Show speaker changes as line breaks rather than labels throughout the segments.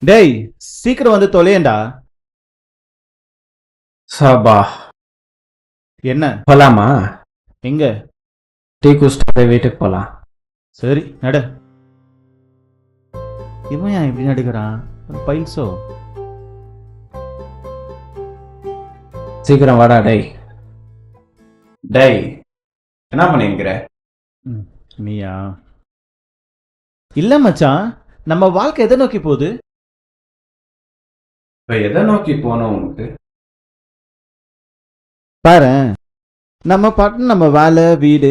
டேய் சீக்கிரம் வந்து தொலையேண்டா.
சபா
என்ன
போலாமா?
எங்க?
டீ குடிச்சிட்டு வீட்டுக்கு போலாம்.
சரி நட. இவன் ஏன் இப்படி நடுக்கிறான்? பைல்ஸோ?
சீக்கிரம் வாடா டேய். டேய் என்ன பண்ணிருக்கிற?
நீயா? இல்ல மச்சான், நம்ம வாழ்க்கை எதை நோக்கி போகுது?
இப்ப எதை நோக்கி போனோம் உனக்கு?
பாரு, நம்ம பாட்டு நம்ம வேலை வீடு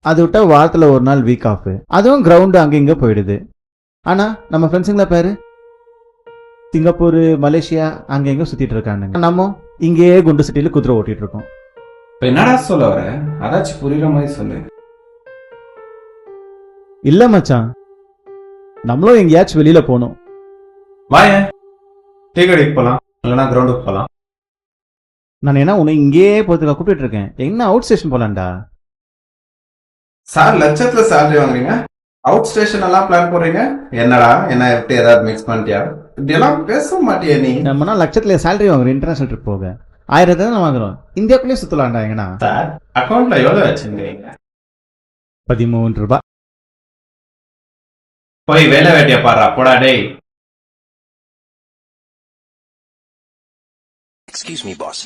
அது விட்டா வாரத்துல ஒரு நாள் வீக் ஆஃப், அதுவும் கிரவுண்டு அங்க இங்க போயிடுது. ஆனா நம்ம ஃப்ரெண்ட்ஸுங்களா பாரு, சிங்கப்பூர் மலேசியா அங்க எங்க சுத்திட்டு இருக்கானுங்க. நம்ம இங்கேயே குண்டு சிட்டியில குதிரை ஓட்டிட்டு இருக்கோம்.
இப்ப என்னடா சொல்ல வர? அதாச்சும் புரியுற மாதிரி சொல்லு.
இல்ல மச்சான், நம்மளும் எங்கேயாச்சும் வெளியில போகணும்.
வாய டீ கடைக்கு போலாம், இல்லைன்னா கிரவுண்டுக்கு போலாம்.
நான் என்ன உன்னை இங்கேயே போறதுக்காக கூப்பிட்டு இருக்கேன். என்ன அவுட் ஸ்டேஷன் போலாம்டா?
சார் லட்சத்துல சேலரி வாங்குறீங்க, அவுட் ஸ்டேஷன் எல்லாம் பிளான் போடுறீங்க. என்னடா என்ன எப்படி ஏதாவது மிக்ஸ் பண்ணிட்டியா? இப்படி எல்லாம் பேச மாட்டியா நீ?
நம்மனா லட்சத்துல சேலரி வாங்குறோம், இன்டர்நேஷனல் ட்ரிப் போக 1000 தான் வாங்குறோம். இந்தியாக்குள்ளேயே சுத்தலாம்டா. எங்கண்ணா
சார் அக்கௌண்ட்ல எவ்வளவு வச்சுருக்கீங்க?
13 ரூபாய்.
போய் வேலை வேட்டிய பாரு போடா டேய்.
Excuse me, boss.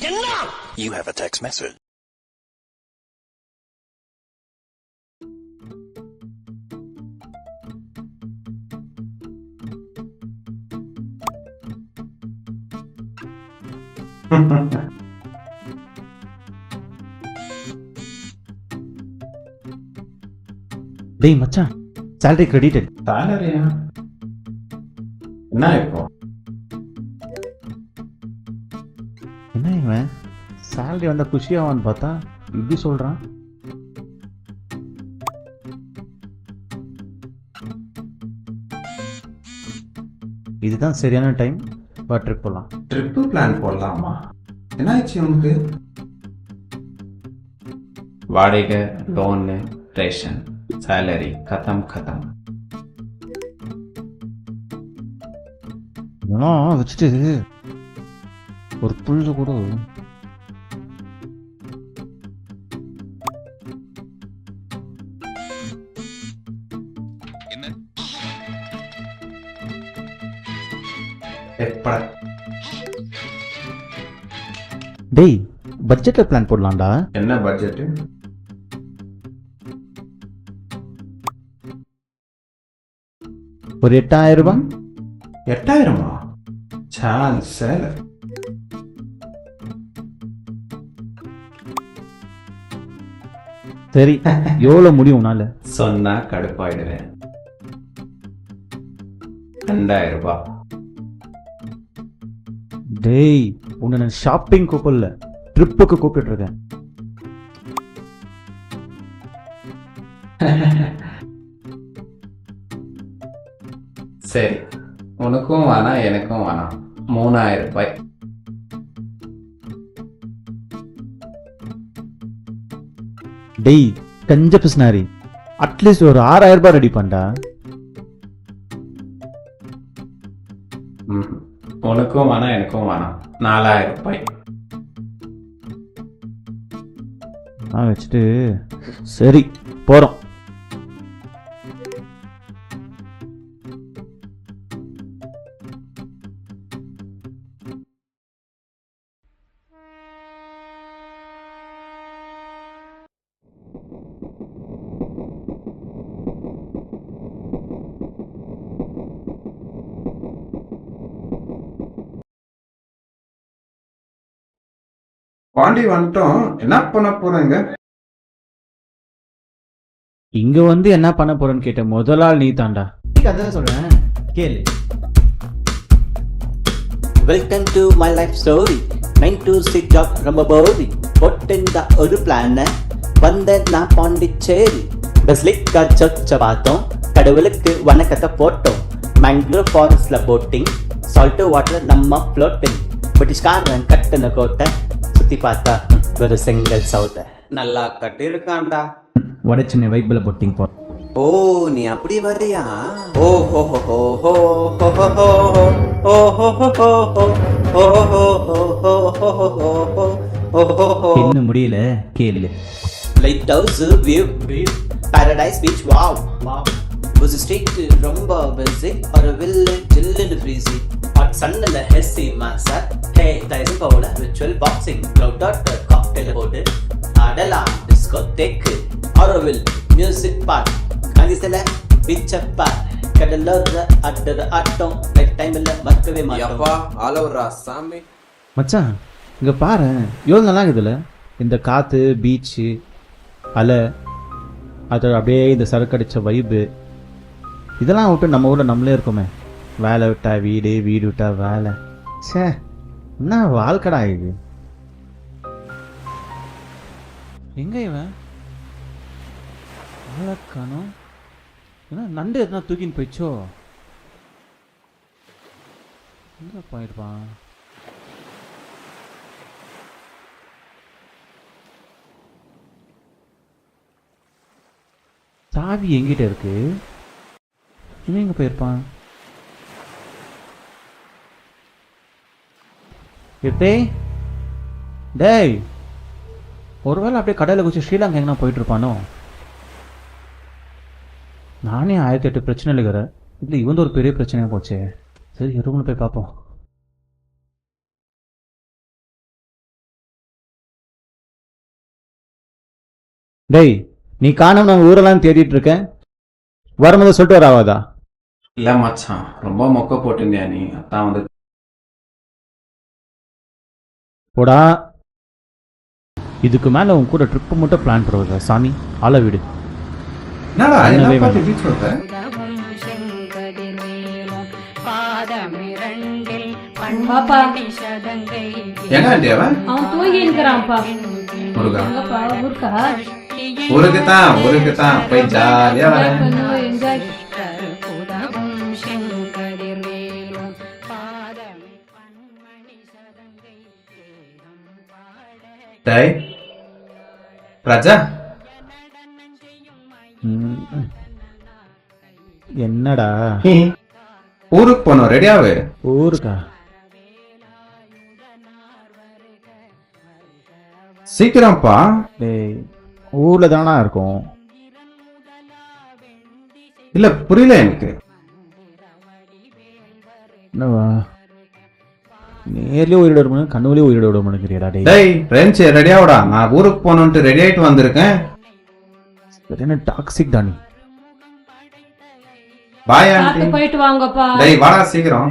You have a text message.
டேய் மச்சான், சேலரி கிரெடிட்டட்.
சாலரியா? என்ன இப்போ?
என்ன இவன் சேலரி வந்தா குஷியாவான்னு பார்த்தா இப்படி சொல்றான். இதுதான் சரியான டைம், வா ட்ரிப் போலாம்.
ட்ரிப்பு பிளான் போடலாமா? என்ன ஆச்சு உனக்கு? வாடகை, லோனு, ரேஷன், சேலரி கதம் கதம்.
இதெல்லாம் வச்சுட்டு ஒரு புல்லு கூட
எப்படா?
டேய் பட்ஜெட்ல பிளான் போடலாம்டா.
என்ன பட்ஜெட்?
ஒரு 8000 ரூபாய்.
8000-ஆ? சான்ஸ் இல்ல.
சரி, எவ்வளவு முடியும் உன்னால?
சொன்னா கடுப்பாயிடுவேன். 2000 ரூபாய்.
டேய் உன்னை நான் ஷாப்பிங் கூப்பிடல, ட்ரிப்புக்கு கூப்பிட்டு இருக்கேன்.
சரி, உனக்கும் வேணாம் எனக்கும் வேணாம், 3000 ரூபாய்.
டேய் கஞ்ச பிஸ்னாரி, அட்லீஸ்ட் ஒரு 6000 ரூபாய் ரெடி பண்ணா.
உனக்கும் வேணாம் எனக்கும் வேணாம், 4000 ரூபாய்.
நான் வச்சுட்டு சரி போறோம்.
பாண்டி வந்துட்டோம், என்ன பண்ண போறேங்க?
இங்க வந்து என்ன பண்ண போறேன்னு கேட்ட முதலாள் நீ தாண்டா. அதான் சொல்றேன் கேளு.
Welcome to my life story. 9 to 6 job ரொம்ப போரி. போட்டிருந்த ஒரு பிளான வந்த நான் பாண்டிச்சேரி. பஸ்லிக்கா சர்ச்ச பார்த்தோம், கடவுளுக்கு வணக்கத்தை போட்டோம். மேங்க்ரோவ் ஃபாரஸ்ட்ல போட்டிங், சால்ட் வாட்டர் நம்ம ஃப்ளோட்டிங். பிரிட்டிஷ்காரன் கட்டின கோட்டை சுத்தி பார்த்தா ஒரு செங்கல் சவுத்தை. நல்லா கட்டியிருக்கான்டா.
வடச்சின்ன வைப்பில் போட்டிங் போ.
ஓ நீ அப்படி வர்றியா ஓ ஹோ ஹோ ஹோ ஹோ ஹோ ஹோ ஹோ ஓ ஹோ ஹோ ஹோ ஹோ ஓ ஹோ ஹோ ஹோ ஹோ ஹோ ஹோ ஓ ஹோ ஹோ
இன்னும் முடியல கேளு.
Lighthouse view paradise beach wow wow Bussy street ரொம்ப பிஸி ஒரு வில்லு ஜில்லுன்னு ஃப்ரீசி ஹாட் சன்னில் ஹெஸ்ஸி மாசா ஹே டைசன் பவுல ritual boxing cloud dot cocktail போட்டு ஆடலாம் டிஸ்கோதேக்கு ஆரோவில் மியூசிக் பார்க் அங்கே சில பீச்சர் பார்க் கடலோர ஆடுற ஆட்டம் லைஃப் டைமில் மறக்கவே மாட்டோம்
அப்பா ஆலோரா சாமி
மச்சான் இங்கே பாரு எவ்வளோ நல்லா இருக்குதுல்ல. இந்த காற்று பீச்சு அலை அது அப்படியே இந்த சரக்கடிச்ச வைப்பு இதெல்லாம் விட்டு நம்ம ஊரில் நம்மளே இருக்கோமே. வேலை விட்டா வீடு, வீடு விட்டா வேலை. சே என்ன வாழ்க்கடா இது. எங்க இவன் ஆளக்கானோம். ஏன்னா நண்டு எதுனா தூக்கின்னு போயிச்சோ. எங்க போயிருப்பான். சாவி எங்கிட்ட இருக்கு. இவன் எங்க போயிருப்பான். டேய் ஒருவேளை அப்படியே கடையில் குச்சி ஸ்ரீலங்கா எங்கன்னா போயிட்டு இருப்பானோ. நானே 1008 பிரச்சனை இல்லைங்கிற இல்லை இவன் ஒரு பெரிய பிரச்சனையாக போச்சே. சரி ரூமில் போய் பார்ப்போம். டேய் நீ காணோம் நாங்கள் ஊரெல்லாம் தேடிட்டு இருக்கேன். வரும்போது சொல்லிட்டு வராவாதா.
இல்ல மச்சான் ரொம்ப மொக்க போட்டிருந்தியா நீ அதான் வந்து
போடா. இதுக்கு மேலே உன் கூட ட்ரிப்பு மட்டும் பிளான் பண்ணுவதா சாமி. ஆள விடு.
என்னடா
என்னவே
என்ன
வேணும்.
பார்த்து இப்படி சொல்ற
உதவும் செங்கதிர்வேலும் பாதமிரண்டில்
பாப்பா.
சதங்கை
என்ன ஆண்டி அவன்
அவன் தூங்கி இருக்கிறான்ப்பா.
முருகா
எங்கப்பா ஊருக்கா?
ஊருக்கு தான் போய் ஜாலியா வரேன்.
என்ஜாய்.
உதவும் செங்கதிர்வேலும் பாதமி பன்மணி சதங்கை வேதம் பாட
டேய் ராஜா
என்னடா
ஊருக்கு போனோம் ரெடியாவு
ஊருக்கா.
சீக்கிரம்ப்பா
டேய் ஊரில் தானா இருக்கும்.
இல்ல புரியல எனக்கு
என்னவா நேர்லயே உயிரிட விடணும் கண்ணுலயே உயிரிட விட முடியுறியாடா. டேய்
டேய் ரெஞ்ச் ரெடியாவுடா நான் ஊருக்கு போகணுன்ட்டு ரெடி ஆயிட்டு வந்திருக்கேன்.
என்ன டாக்ஸிக் தானி.
பாய்
பார்த்து
ஆண்டி
போயிட்டு வாங்கப்பா.
டேய் வாடா சீக்கிரம்